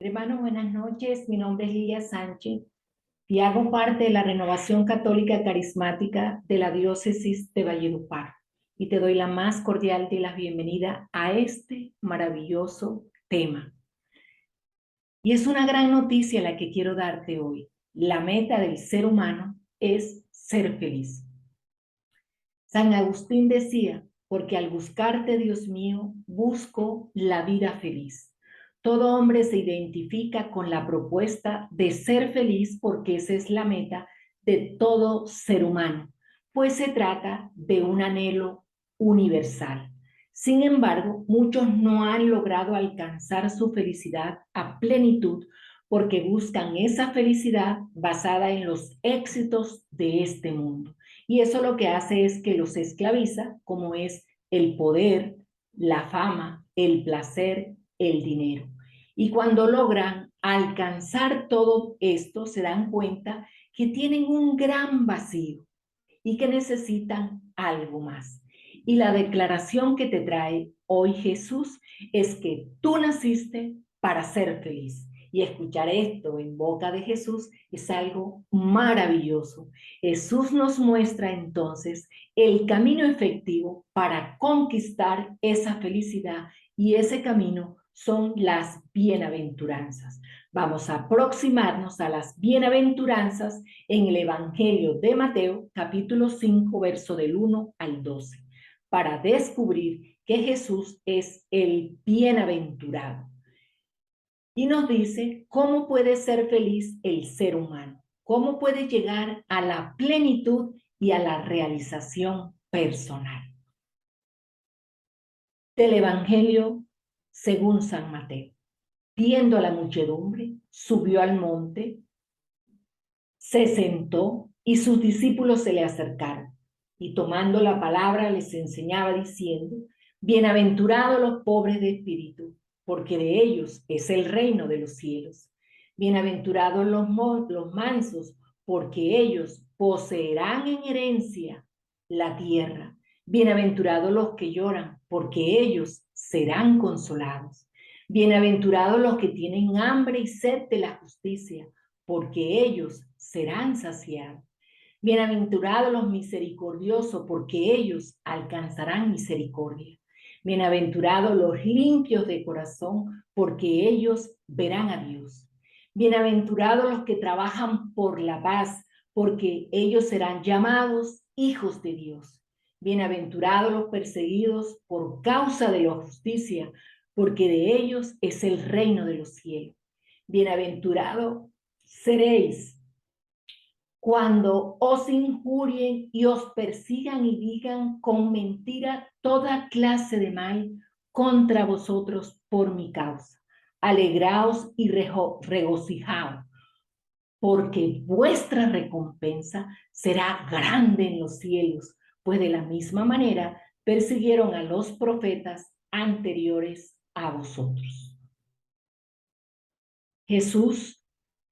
Hermano, buenas noches. Mi nombre es Lilia Sánchez y hago parte de la Renovación Católica Carismática de la Diócesis de Valledupar. Y te doy la más cordial de las bienvenidas a este maravilloso tema. Y es una gran noticia la que quiero darte hoy. La meta del ser humano es ser feliz. San Agustín decía, porque al buscarte, Dios mío, busco la vida feliz. Todo hombre se identifica con la propuesta de ser feliz porque esa es la meta de todo ser humano, pues se trata de un anhelo universal. Sin embargo, muchos no han logrado alcanzar su felicidad a plenitud porque buscan esa felicidad basada en los éxitos de este mundo. Y eso lo que hace es que los esclaviza, como es el poder, la fama, el placer, el dinero. Y cuando logran alcanzar todo esto, se dan cuenta que tienen un gran vacío y que necesitan algo más. Y la declaración que te trae hoy Jesús es que tú naciste para ser feliz. Y escuchar esto en boca de Jesús es algo maravilloso. Jesús nos muestra entonces el camino efectivo para conquistar esa felicidad y ese camino son las bienaventuranzas. Vamos a aproximarnos a las bienaventuranzas en el Evangelio de Mateo, capítulo 5, verso del 1 al 12, para descubrir que Jesús es el bienaventurado. Y nos dice cómo puede ser feliz el ser humano, cómo puede llegar a la plenitud y a la realización personal. Del Evangelio según San Mateo. Viendo a la muchedumbre, subió al monte, se sentó y sus discípulos se le acercaron. Y tomando la palabra les enseñaba diciendo, bienaventurados los pobres de espíritu, porque de ellos es el reino de los cielos. Bienaventurados los mansos, porque ellos poseerán en herencia la tierra. Bienaventurados los que lloran, porque ellos serán consolados. Bienaventurados los que tienen hambre y sed de la justicia, porque ellos serán saciados. Bienaventurados los misericordiosos, porque ellos alcanzarán misericordia. Bienaventurados los limpios de corazón, porque ellos verán a Dios. Bienaventurados los que trabajan por la paz, porque ellos serán llamados hijos de Dios. Bienaventurados los perseguidos por causa de la justicia, porque de ellos es el reino de los cielos. Bienaventurados seréis cuando os injurien y os persigan y digan con mentira toda clase de mal contra vosotros por mi causa. Alegraos y regocijaos, porque vuestra recompensa será grande en los cielos, pues de la misma manera persiguieron a los profetas anteriores a vosotros. Jesús,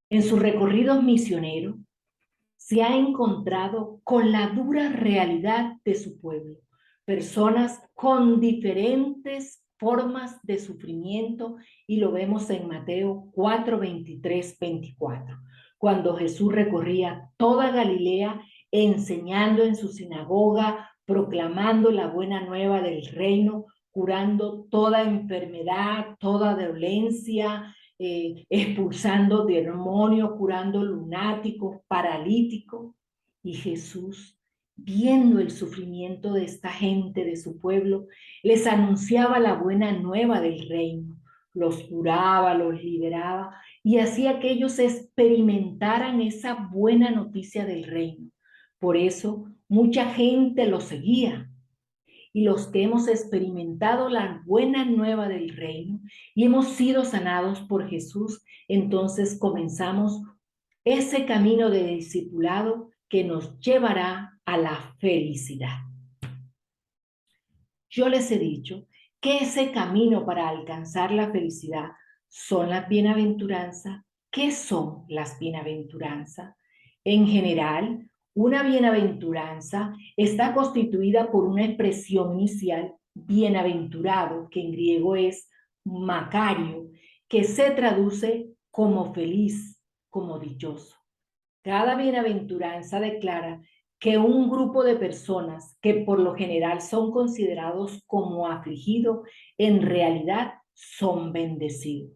en sus recorridos misioneros, se ha encontrado con la dura realidad de su pueblo, personas con diferentes formas de sufrimiento, y lo vemos en Mateo 4, 23, 24, cuando Jesús recorría toda Galilea enseñando en su sinagoga, proclamando la buena nueva del reino, curando toda enfermedad, toda dolencia, expulsando demonios, curando lunáticos, paralíticos. Y Jesús, viendo el sufrimiento de esta gente, de su pueblo, les anunciaba la buena nueva del reino, los curaba, los liberaba y hacía que ellos experimentaran esa buena noticia del reino. Por eso mucha gente lo seguía. Y los que hemos experimentado la buena nueva del reino y hemos sido sanados por Jesús, entonces comenzamos ese camino de discipulado que nos llevará a la felicidad. Yo les he dicho que ese camino para alcanzar la felicidad son las bienaventuranzas. ¿Qué son las bienaventuranzas? En general, una bienaventuranza está constituida por una expresión inicial, bienaventurado, que en griego es Macario, que se traduce como feliz, como dichoso. Cada bienaventuranza declara que un grupo de personas que por lo general son considerados como afligidos, en realidad son bendecidos.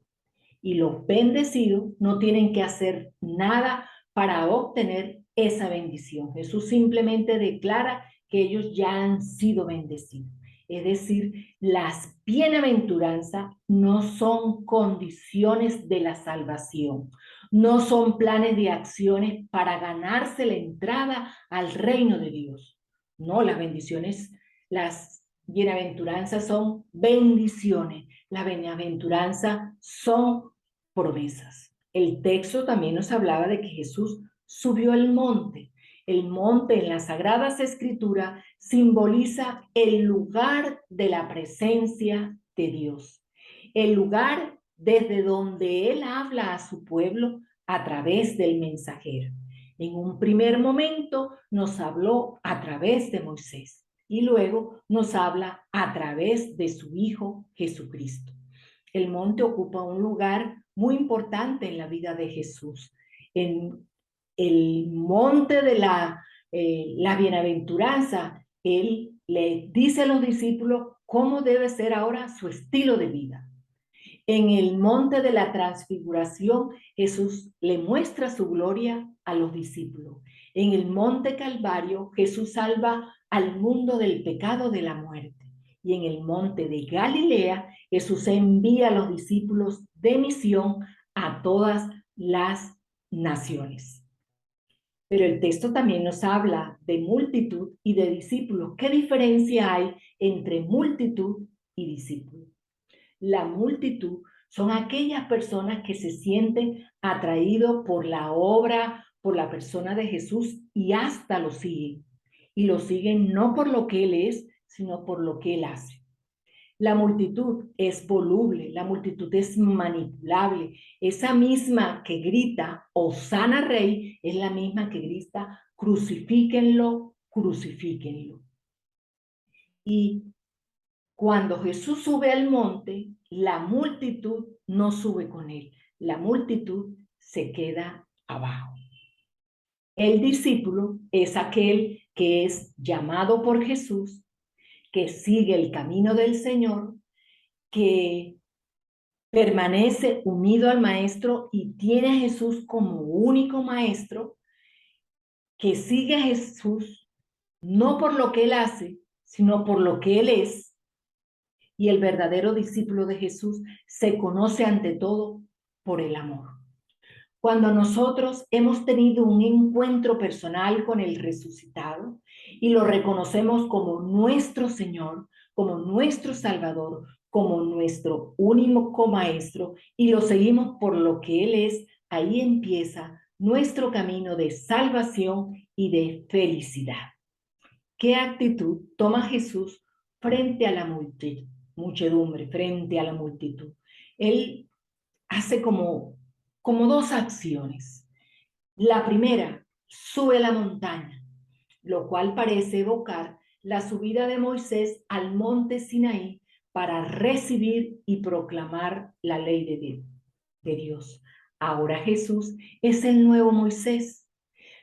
Y los bendecidos no tienen que hacer nada para obtener esa bendición. Jesús simplemente declara que ellos ya han sido bendecidos. Es decir, las bienaventuranzas no son condiciones de la salvación, no son planes de acciones para ganarse la entrada al reino de Dios. No, las bendiciones, las bienaventuranzas son bendiciones, las bienaventuranzas son promesas. El texto también nos hablaba de que Jesús subió el monte. El monte en las Sagradas Escrituras simboliza el lugar de la presencia de Dios, el lugar desde donde Él habla a su pueblo a través del mensajero. En un primer momento nos habló a través de Moisés y luego nos habla a través de su Hijo Jesucristo. El monte ocupa un lugar muy importante en la vida de Jesús. En el monte de la bienaventuranza, Él le dice a los discípulos cómo debe ser ahora su estilo de vida. En el monte de la transfiguración, Jesús le muestra su gloria a los discípulos. En el monte Calvario, Jesús salva al mundo del pecado de la muerte. Y en el monte de Galilea, Jesús envía a los discípulos de misión a todas las naciones. Pero el texto también nos habla de multitud y de discípulos. ¿Qué diferencia hay entre multitud y discípulos? La multitud son aquellas personas que se sienten atraídos por la obra, por la persona de Jesús y hasta lo siguen. Y lo siguen no por lo que Él es, sino por lo que Él hace. La multitud es voluble, la multitud es manipulable. Esa misma que grita, Hosana Rey, es la misma que grita, crucifíquenlo, crucifíquenlo. Y cuando Jesús sube al monte, la multitud no sube con él, la multitud se queda abajo. El discípulo es aquel que es llamado por Jesús, que sigue el camino del Señor, que permanece unido al Maestro y tiene a Jesús como único Maestro, que sigue a Jesús no por lo que Él hace, sino por lo que Él es. Y el verdadero discípulo de Jesús se conoce ante todo por el amor. Cuando nosotros hemos tenido un encuentro personal con el resucitado y lo reconocemos como nuestro Señor, como nuestro Salvador, como nuestro único Maestro y lo seguimos por lo que Él es, ahí empieza nuestro camino de salvación y de felicidad. ¿Qué actitud toma Jesús frente a la muchedumbre, frente a la multitud? Él hace como dos acciones. La primera, sube la montaña, lo cual parece evocar la subida de Moisés al monte Sinaí para recibir y proclamar la ley de Dios. Ahora Jesús es el nuevo Moisés,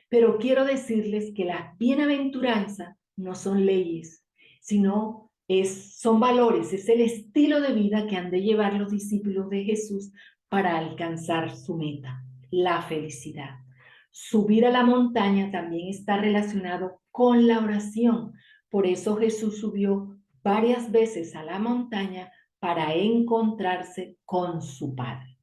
pero quiero decirles que las bienaventuranzas no son leyes, sino son valores, es el estilo de vida que han de llevar los discípulos de Jesús para alcanzar su meta, la felicidad. Subir a la montaña también está relacionado con la oración. Por eso Jesús subió varias veces a la montaña para encontrarse con su Padre.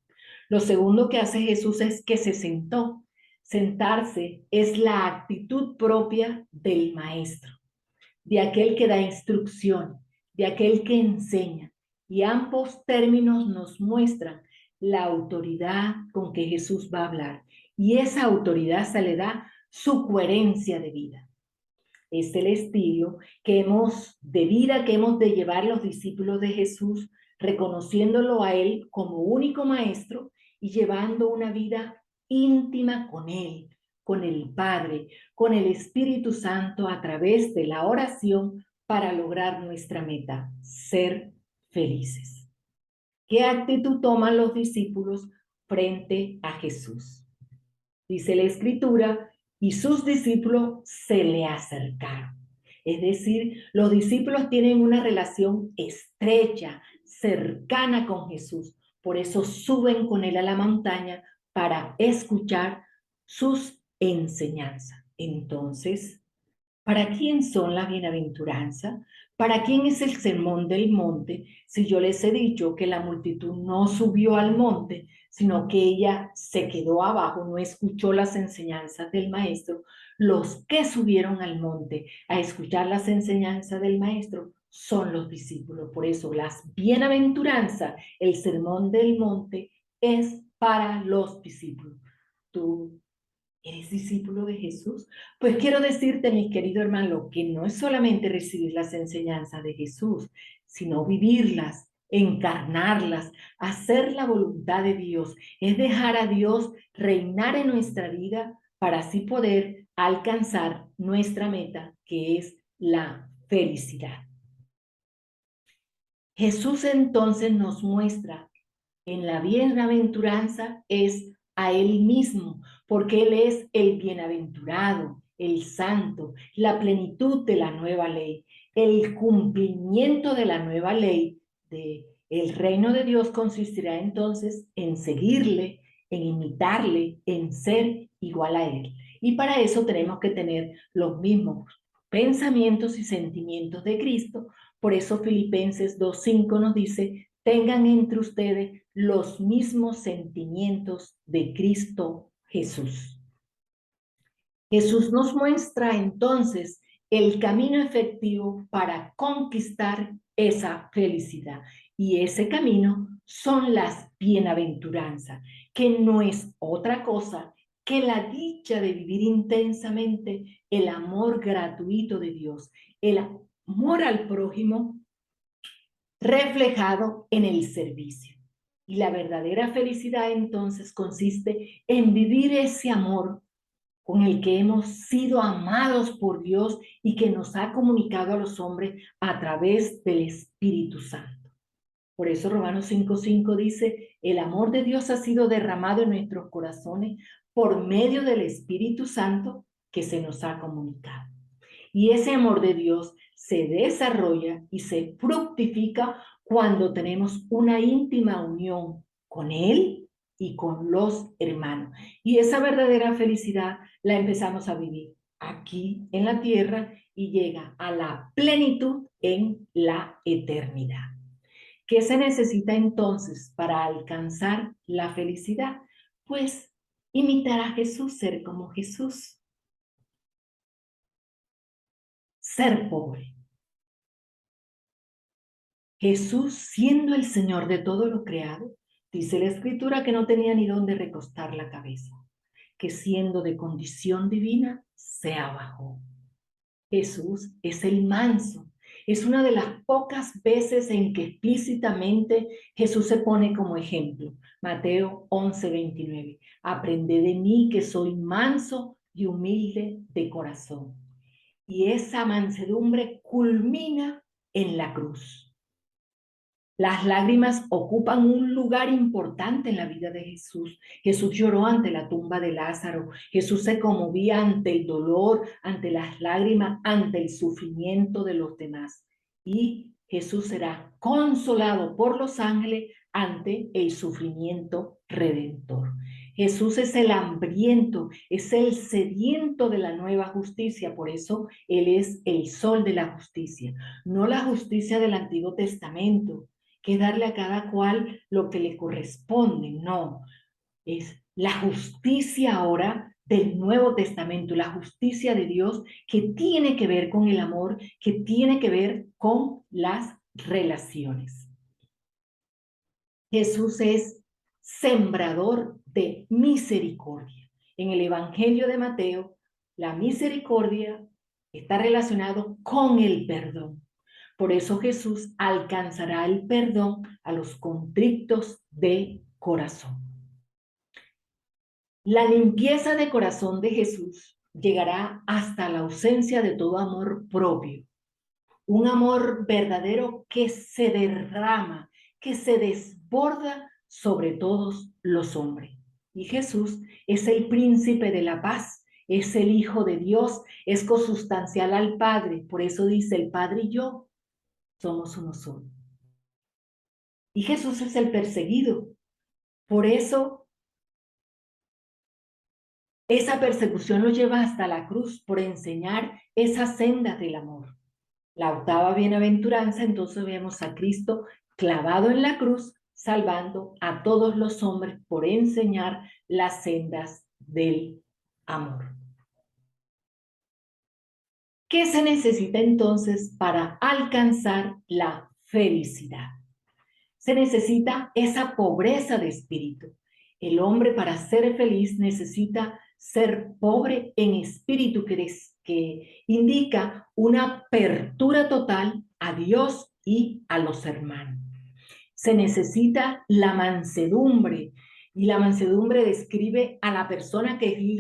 Lo segundo que hace Jesús es que se sentó. Sentarse es la actitud propia del maestro, de aquel que da instrucción, de aquel que enseña. Y ambos términos nos muestran la autoridad con que Jesús va a hablar. Y esa autoridad se le da su coherencia de vida. Es el estilo de vida que hemos de llevar los discípulos de Jesús, reconociéndolo a Él como único maestro y llevando una vida íntima con Él, con el Padre, con el Espíritu Santo a través de la oración para lograr nuestra meta, ser felices. ¿Qué actitud toman los discípulos frente a Jesús? Dice la Escritura, y sus discípulos se le acercaron. Es decir, los discípulos tienen una relación estrecha, cercana con Jesús. Por eso suben con él a la montaña para escuchar sus enseñanzas. Entonces, ¿para quién son las bienaventuranzas? ¿Para quién es el sermón del monte? Si yo les he dicho que la multitud no subió al monte, sino que ella se quedó abajo, no escuchó las enseñanzas del maestro. Los que subieron al monte a escuchar las enseñanzas del maestro son los discípulos. Por eso las bienaventuranzas, el sermón del monte, es para los discípulos. Tú ¿eres discípulo de Jesús? Pues quiero decirte, mi querido hermano, que no es solamente recibir las enseñanzas de Jesús, sino vivirlas, encarnarlas, hacer la voluntad de Dios. Es dejar a Dios reinar en nuestra vida para así poder alcanzar nuestra meta, que es la felicidad. Jesús entonces nos muestra en la bienaventuranza es a Él mismo, porque Él es el bienaventurado, el santo, la plenitud de la nueva ley, el cumplimiento de la nueva ley. El reino de Dios consistirá entonces en seguirle, en imitarle, en ser igual a Él. Y para eso tenemos que tener los mismos pensamientos y sentimientos de Cristo. Por eso Filipenses 2:5 nos dice, tengan entre ustedes los mismos sentimientos de Cristo Jesús. Jesús nos muestra entonces el camino efectivo para conquistar esa felicidad. Y ese camino son las bienaventuranzas, que no es otra cosa que la dicha de vivir intensamente el amor gratuito de Dios, el amor al prójimo reflejado en el servicio. Y la verdadera felicidad entonces consiste en vivir ese amor con el que hemos sido amados por Dios y que nos ha comunicado a los hombres a través del Espíritu Santo. Por eso Romanos 5:5 dice, el amor de Dios ha sido derramado en nuestros corazones por medio del Espíritu Santo que se nos ha comunicado. Y ese amor de Dios se desarrolla y se fructifica cuando tenemos una íntima unión con Él y con los hermanos. Y esa verdadera felicidad la empezamos a vivir aquí en la tierra y llega a la plenitud en la eternidad. ¿Qué se necesita entonces para alcanzar la felicidad? Pues imitar a Jesús, ser como Jesús. Ser pobre. Jesús, siendo el Señor de todo lo creado, dice la Escritura que no tenía ni dónde recostar la cabeza, que siendo de condición divina, se abajó. Jesús es el manso. Es una de las pocas veces en que explícitamente Jesús se pone como ejemplo. Mateo 11:29. Aprended de mí que soy manso y humilde de corazón. Y esa mansedumbre culmina en la cruz. Las lágrimas ocupan un lugar importante en la vida de Jesús. Jesús lloró ante la tumba de Lázaro. Jesús se conmovía ante el dolor, ante las lágrimas, ante el sufrimiento de los demás. Y Jesús será consolado por los ángeles ante el sufrimiento redentor. Jesús es el hambriento, es el sediento de la nueva justicia. Por eso Él es el sol de la justicia, no la justicia del Antiguo Testamento, que darle a cada cual lo que le corresponde. No, es la justicia ahora del Nuevo Testamento, la justicia de Dios que tiene que ver con el amor, que tiene que ver con las relaciones. Jesús es sembrador de misericordia. En el Evangelio de Mateo, la misericordia está relacionado con el perdón. Por eso Jesús alcanzará el perdón a los contritos de corazón. La limpieza de corazón de Jesús llegará hasta la ausencia de todo amor propio. Un amor verdadero que se derrama, que se desborda sobre todos los hombres. Y Jesús es el príncipe de la paz, es el Hijo de Dios, es consustancial al Padre. Por eso dice, el Padre y yo somos uno solo. Y Jesús es el perseguido. Por eso esa persecución lo lleva hasta la cruz, por enseñar esas sendas del amor. La octava bienaventuranza, entonces vemos a Cristo clavado en la cruz, salvando a todos los hombres por enseñar las sendas del amor. ¿Qué se necesita entonces para alcanzar la felicidad? Se necesita esa pobreza de espíritu. El hombre, para ser feliz, necesita ser pobre en espíritu, que indica una apertura total a Dios y a los hermanos. Se necesita la mansedumbre, y la mansedumbre describe a la persona que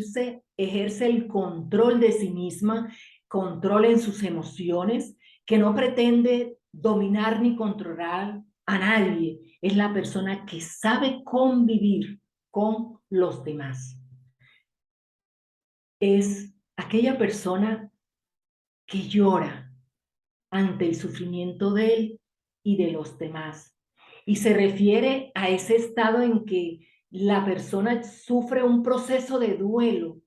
ejerce el control de sí misma, control en sus emociones, que no pretende dominar ni controlar a nadie. Es la persona que sabe convivir con los demás. Es aquella persona que llora ante el sufrimiento de él y de los demás. Y se refiere a ese estado en que la persona sufre un proceso de duelo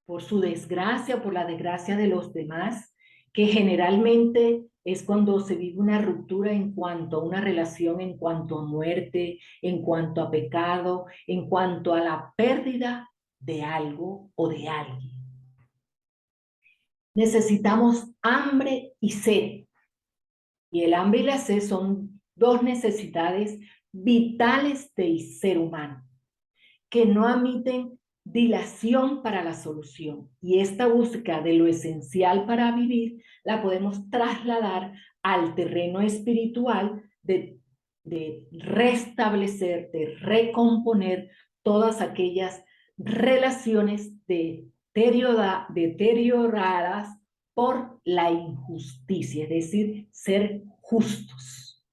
por su desgracia, por la desgracia de los demás, que generalmente es cuando se vive una ruptura en cuanto a una relación, en cuanto a muerte, en cuanto a pecado, en cuanto a la pérdida de algo o de alguien. Necesitamos hambre y sed. Y el hambre y la sed son dos necesidades vitales del ser humano, que no admiten dilación para la solución. Y esta búsqueda de lo esencial para vivir la podemos trasladar al terreno espiritual de restablecer, de recomponer todas aquellas relaciones deterioradas por la injusticia, es decir, ser justos.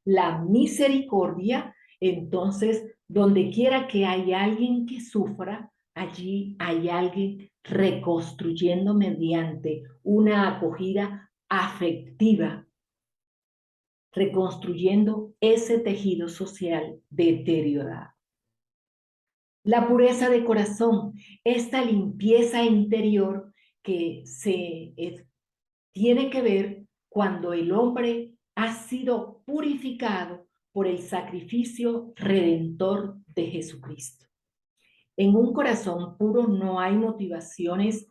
La misericordia, entonces, donde quiera que haya alguien que sufra, allí hay alguien reconstruyendo mediante una acogida afectiva, reconstruyendo ese tejido social deteriorado. La pureza de corazón, esta limpieza interior que tiene que ver cuando el hombre ha sido purificado por el sacrificio redentor de Jesucristo. En un corazón puro no hay motivaciones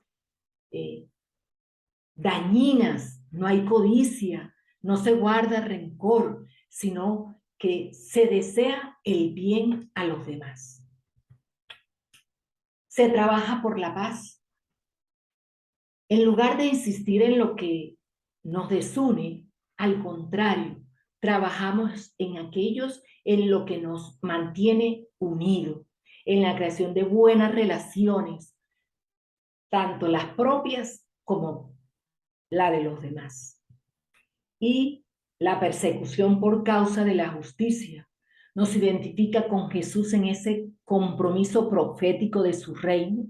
dañinas, no hay codicia, no se guarda rencor, sino que se desea el bien a los demás. Se trabaja por la paz. En lugar de insistir en lo que nos desune, al contrario, trabajamos en aquellos en lo que nos mantiene unidos, en la creación de buenas relaciones, tanto las propias como la de los demás. Y la persecución por causa de la justicia nos identifica con Jesús en ese compromiso profético de su reino,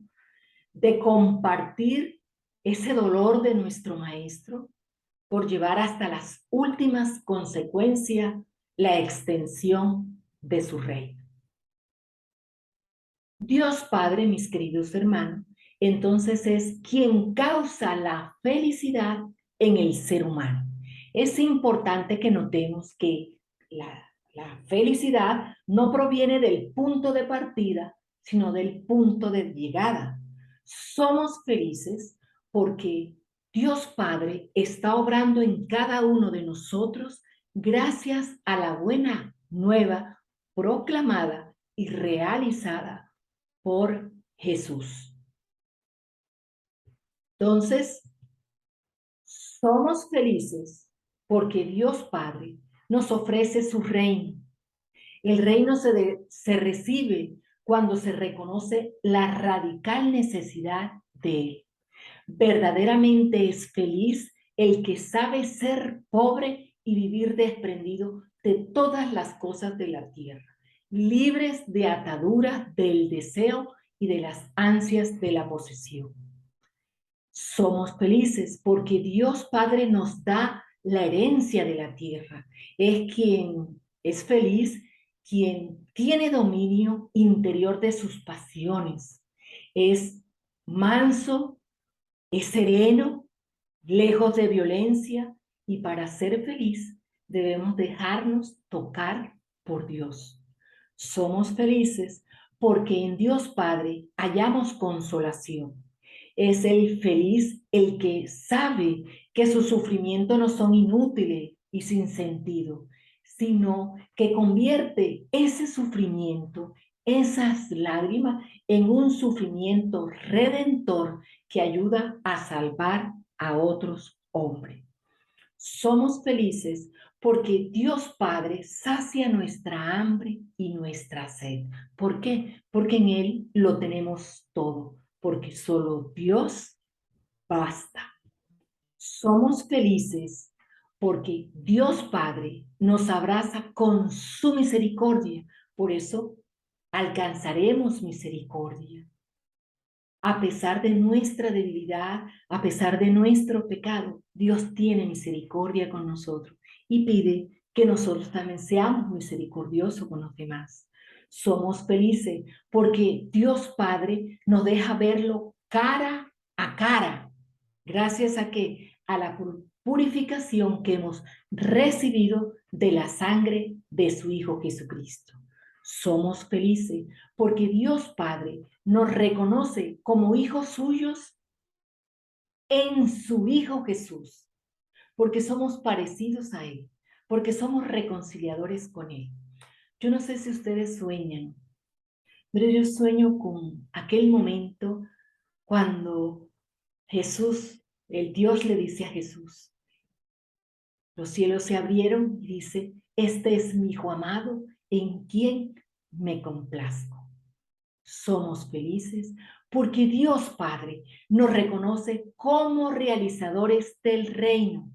de compartir ese dolor de nuestro Maestro por llevar hasta las últimas consecuencias la extensión de su reino. Dios Padre, mis queridos hermanos, entonces es quien causa la felicidad en el ser humano. Es importante que notemos que la felicidad no proviene del punto de partida, sino del punto de llegada. Somos felices porque Dios Padre está obrando en cada uno de nosotros gracias a la buena nueva proclamada y realizada por Jesús. Entonces, somos felices porque Dios Padre nos ofrece su reino. El reino se recibe cuando se reconoce la radical necesidad de él. Verdaderamente es feliz el que sabe ser pobre y vivir desprendido de todas las cosas de la tierra, libres de ataduras del deseo y de las ansias de la posesión. Somos felices porque Dios Padre nos da la herencia de la tierra. Es quien es feliz, quien tiene dominio interior de sus pasiones. Es manso, es sereno, lejos de violencia, y para ser feliz debemos dejarnos tocar por Dios. Somos felices porque en Dios Padre hallamos consolación. Es el feliz el que sabe que sus sufrimientos no son inútiles y sin sentido, sino que convierte ese sufrimiento, esas lágrimas, en un sufrimiento redentor que ayuda a salvar a otros hombres. Somos felices porque Dios Padre sacia nuestra hambre y nuestra sed. ¿Por qué? Porque en Él lo tenemos todo, porque solo Dios basta. Somos felices porque Dios Padre nos abraza con su misericordia. Por eso alcanzaremos misericordia. A pesar de nuestra debilidad, a pesar de nuestro pecado, Dios tiene misericordia con nosotros y pide que nosotros también seamos misericordiosos con los demás. Somos felices porque Dios Padre nos deja verlo cara a cara, gracias a que a la purificación que hemos recibido de la sangre de su Hijo Jesucristo. Somos felices porque Dios Padre nos reconoce como hijos suyos en su Hijo Jesús, porque somos parecidos a Él, porque somos reconciliadores con Él. Yo no sé si ustedes sueñan, pero yo sueño con aquel momento cuando Jesús, el Dios le dice a Jesús, los cielos se abrieron y dice, este es mi Hijo amado en quien me complazco. Somos felices porque Dios Padre nos reconoce como realizadores del reino.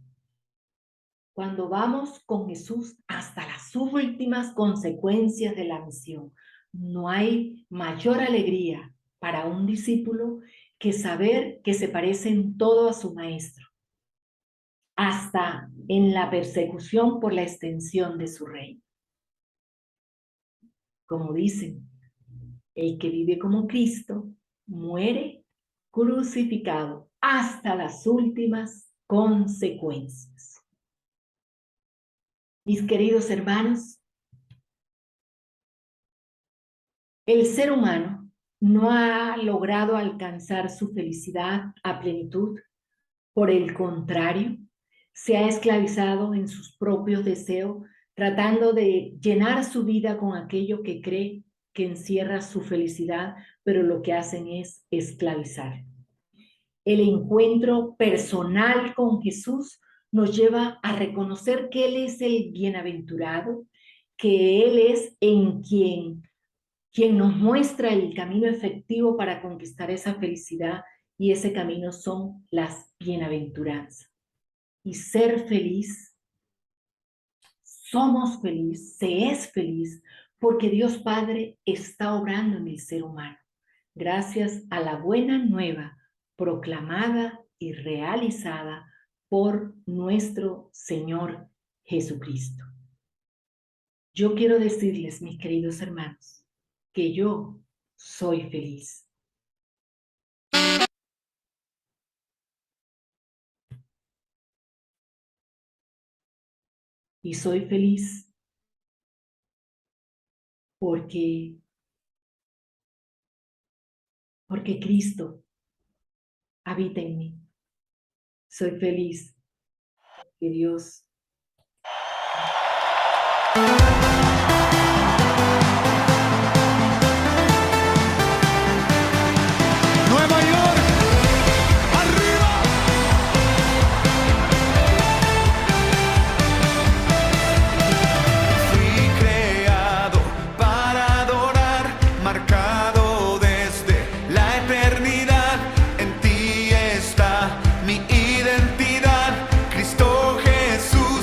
Cuando vamos con Jesús hasta las últimas consecuencias de la misión, no hay mayor alegría para un discípulo que saber que se parece en todo a su maestro, hasta en la persecución por la extensión de su reino. Como dicen, el que vive como Cristo muere crucificado hasta las últimas consecuencias. Mis queridos hermanos, el ser humano no ha logrado alcanzar su felicidad a plenitud. Por el contrario, se ha esclavizado en sus propios deseos, tratando de llenar su vida con aquello que cree que encierra su felicidad, pero lo que hacen es esclavizar. El encuentro personal con Jesús nos lleva a reconocer que Él es el bienaventurado, que Él es en quien nos muestra el camino efectivo para conquistar esa felicidad, y ese camino son las bienaventuranzas. Y ser feliz, somos felices, se es feliz, porque Dios Padre está obrando en el ser humano, gracias a la buena nueva proclamada y realizada por nuestro Señor Jesucristo. Yo quiero decirles, mis queridos hermanos, que yo soy feliz. Y soy feliz porque Cristo habita en mí. Soy feliz que Dios Nueva York, arriba. Fui creado para adorar, marcado desde la eternidad. En ti está mi identidad, Cristo Jesús.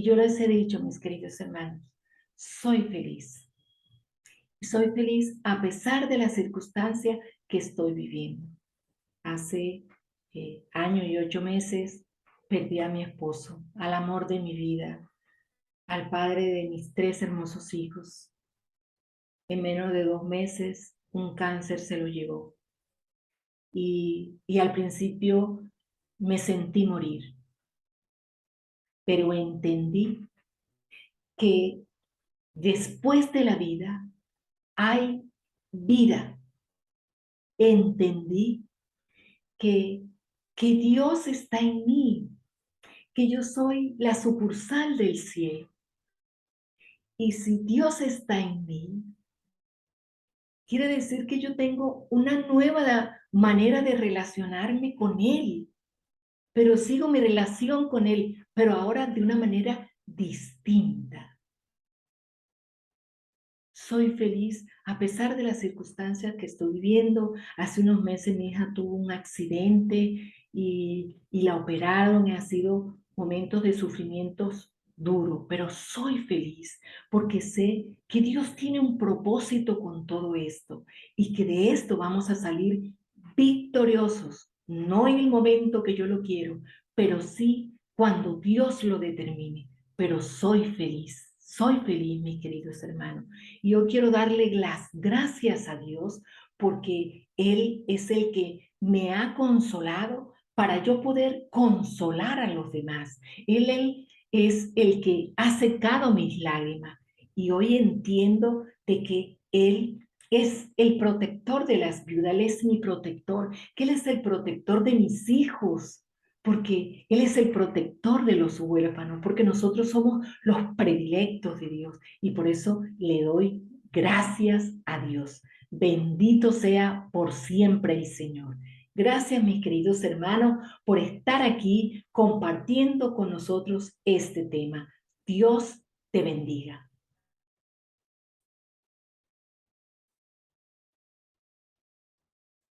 yo les he dicho, mis queridos hermanos, soy feliz. Soy feliz a pesar de la circunstancia que estoy viviendo. Hace año y 8 meses perdí a mi esposo, al amor de mi vida, al padre de mis 3 hermosos hijos. En menos de 2 meses, un cáncer se lo llevó. Y al principio me sentí morir, pero entendí que después de la vida hay vida. Entendí que, que Dios está en mí, que yo soy la sucursal del cielo. Y si Dios está en mí, quiere decir que yo tengo una nueva manera de relacionarme con Él, pero sigo mi relación con Él, pero ahora de una manera distinta. Soy feliz a pesar de las circunstancias que estoy viviendo. Hace unos meses mi hija tuvo un accidente y la operaron y ha sido momentos de sufrimientos duros, pero soy feliz porque sé que Dios tiene un propósito con todo esto y que de esto vamos a salir victoriosos, no en el momento que yo lo quiero, pero sí cuando Dios lo determine. Pero soy feliz, mis queridos hermanos. Y yo quiero darle las gracias a Dios porque Él es el que me ha consolado para yo poder consolar a los demás. Él es el que ha secado mis lágrimas y hoy entiendo de que Él es el protector de las viudas, Él es mi protector, que Él es el protector de mis hijos, porque Él es el protector de los huérfanos, porque nosotros somos los predilectos de Dios y por eso le doy gracias a Dios. Bendito sea por siempre el Señor. Gracias, mis queridos hermanos, por estar aquí compartiendo con nosotros este tema. Dios te bendiga.